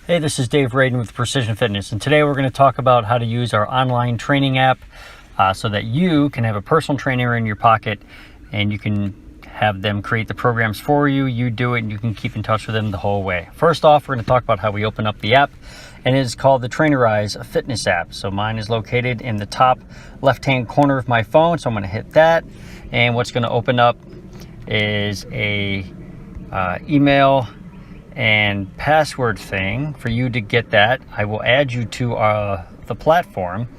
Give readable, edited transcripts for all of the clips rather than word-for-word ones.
Hey, this is Dave Radin with Precision Fitness, and today we're going to talk about how to use our online training app so that you can have a personal trainer in your pocket and you can have them create the programs for you. You do it and you can keep in touch with them the whole way. First off, we're going to talk about how we open up the app, and it is called the Trainerize Fitness app. So mine is located in the top left-hand corner of my phone, so I'm going to hit that, and what's going to open up is a email and password thing. For you to get that, I will add you to the platform,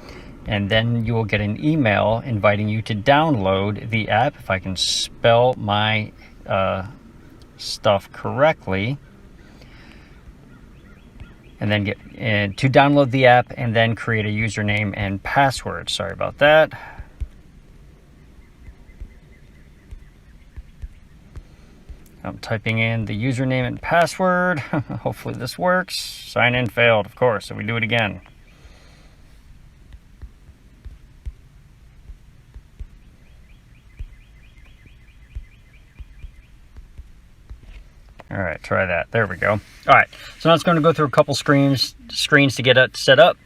and then you will get an email inviting you to download the app, if I can spell my stuff correctly, and then get to download the app and then create a username and password. Sorry about that. I'm typing in the username and password. Hopefully this works. Sign in failed, of course, so we do it again. All right, try that. There we go. All right, so now it's going to go through a couple screens to get it set up.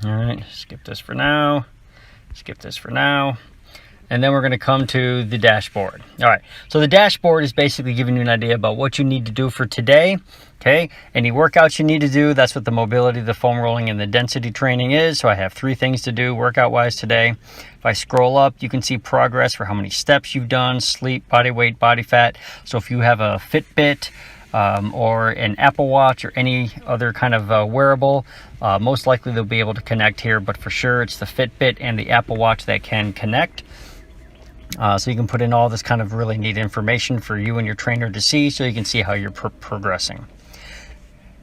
All right, skip this for now. Skip this for now. And then we're going to come to the dashboard. All right, so the dashboard is basically giving you an idea about what you need to do for today. Okay, any workouts you need to do. That's what the mobility, the foam rolling, and the density training is. So I have 3 things to do workout wise today. If I scroll up, you can see progress for how many steps you've done, sleep, body weight, body fat. So if you have a Fitbit or an Apple Watch or any other kind of wearable, most likely they'll be able to connect here, but for sure it's the Fitbit and the Apple Watch that can connect. So you can put in all this kind of really neat information for you and your trainer to see, so you can see how you're progressing.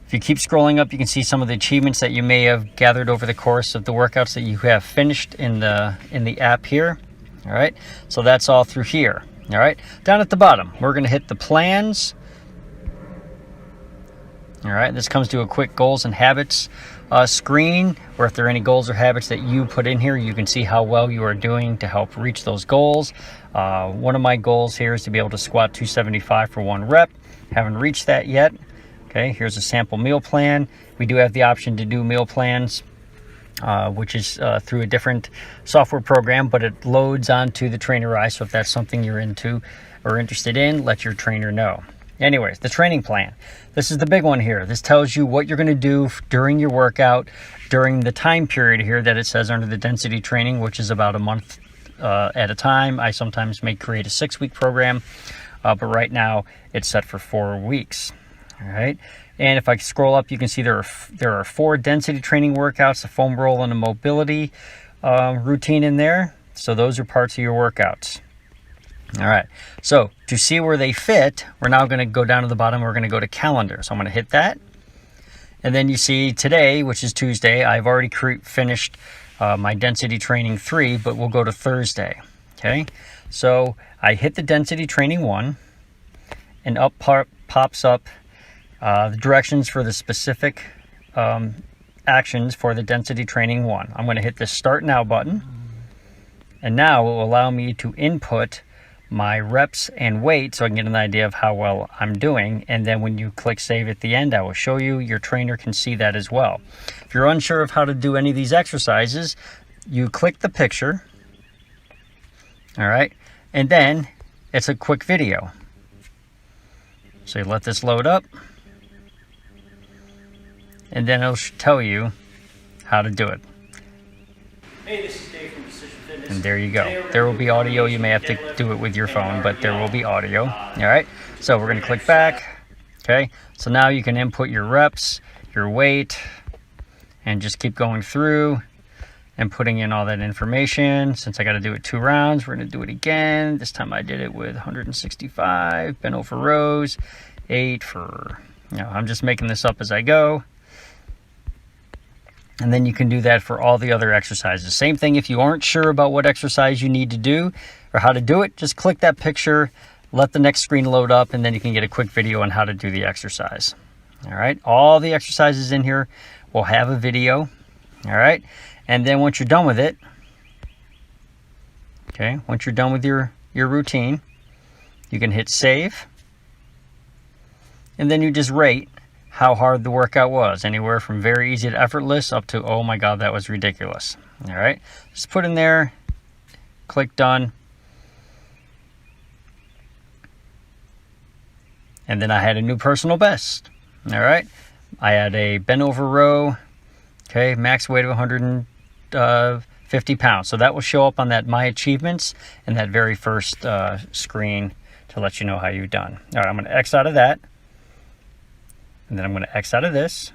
If you keep scrolling up, you can see some of the achievements that you may have gathered over the course of the workouts that you have finished in the app here. All right, so that's all through here. All right, down at the bottom, we're going to hit the plans. All right, this comes to a quick goals and habits screen, where if there are any goals or habits that you put in here, you can see how well you are doing to help reach those goals. One of my goals here is to be able to squat 275 for 1 rep. Haven't reached that yet. Okay, here's a sample meal plan. We do have the option to do meal plans, which is through a different software program, but it loads onto the Trainerize. So if that's something you're into or interested in, let your trainer know. Anyways, the training plan. This is the big one here. This tells you what you're going to do during your workout, during the time period here that it says under the density training, which is about a month at a time. I sometimes may create a 6-week program, but right now it's set for 4 weeks. All right. And if I scroll up, you can see there are 4 density training workouts, a foam roll and a mobility routine in there. So those are parts of your workouts. All right, so to see where they fit, we're now going to go down to the bottom. We're going to go to calendar. So I'm going to hit that. And then you see today, which is Tuesday, I've already finished my density training 3, but we'll go to Thursday. Okay, so I hit the density training 1, and up pops up the directions for the specific actions for the density training 1. I'm going to hit the Start Now button, and now it will allow me to input my reps and weight so I can get an idea of how well I'm doing. And then when you click save at the end, I will show you. Your trainer can see that as well. If you're unsure of how to do any of these exercises, you click the picture. All right, and then it's a quick video. So you let this load up, and then it'll tell you how to do it. Hey, this is Dave from Precision Fitness. And there you go. There will be audio. You may have to do it with your phone, but there will be audio. All right. So we're going to click back. Okay. So now you can input your reps, your weight, and just keep going through and putting in all that information. Since I got to do it 2 rounds, we're going to do it again. This time I did it with 165 bent over rows, 8 for, I'm just making this up as I go. And then you can do that for all the other exercises. Same thing, if you aren't sure about what exercise you need to do or how to do it, just click that picture, let the next screen load up, and then you can get a quick video on how to do the exercise. All right, all the exercises in here will have a video. All right, and then once you're done with it, okay, once you're done with your routine, you can hit save. And then you just rate how hard the workout was, anywhere from very easy to effortless up to, oh my God, that was ridiculous. All right, just put in there, click done. And then I had a new personal best. All right, I had a bent over row, okay, max weight of 150 pounds. So that will show up on that My Achievements in that very first screen to let you know how you've done. All right, I'm going to X out of that. And then I'm going to X out of this.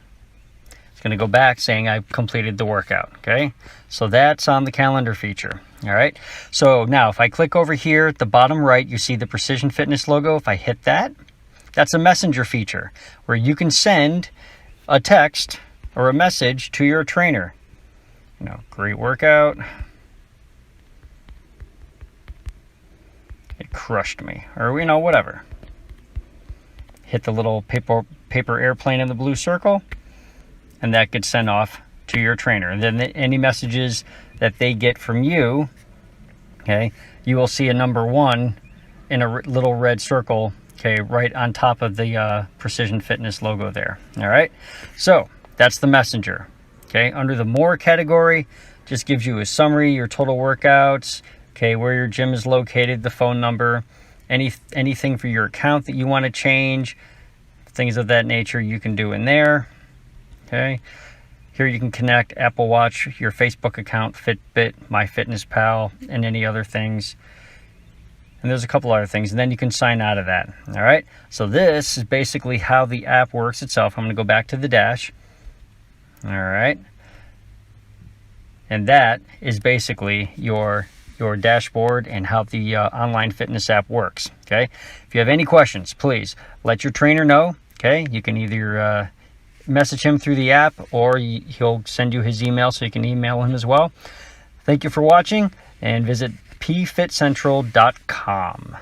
It's going to go back saying I've completed the workout, okay? So that's on the calendar feature, all right? So now if I click over here at the bottom right, you see the Precision Fitness logo. If I hit that, that's a messenger feature where you can send a text or a message to your trainer. You know, great workout. It crushed me, or, you know, whatever. Hit the little paper airplane in the blue circle, and that gets sent off to your trainer. And then any messages that they get from you, okay, you will see a number 1 in a little red circle, okay, right on top of the Precision Fitness logo there. All right, so that's the messenger. Okay, under the more category, just gives you a summary, your total workouts, okay, where your gym is located, the phone number, anything for your account that you want to change, things of that nature you can do in there. Okay, here you can connect Apple Watch, your Facebook account, Fitbit, MyFitnessPal, and any other things. And there's a couple other things, and then you can sign out of that. All right, so this is basically how the app works itself. I'm going to go back to the dash. All right, and that is basically your dashboard and how the online fitness app works. Okay, if you have any questions, please let your trainer know. Okay, you can either message him through the app, or he'll send you his email, so you can email him as well. Thank you for watching, and visit pfitcentral.com.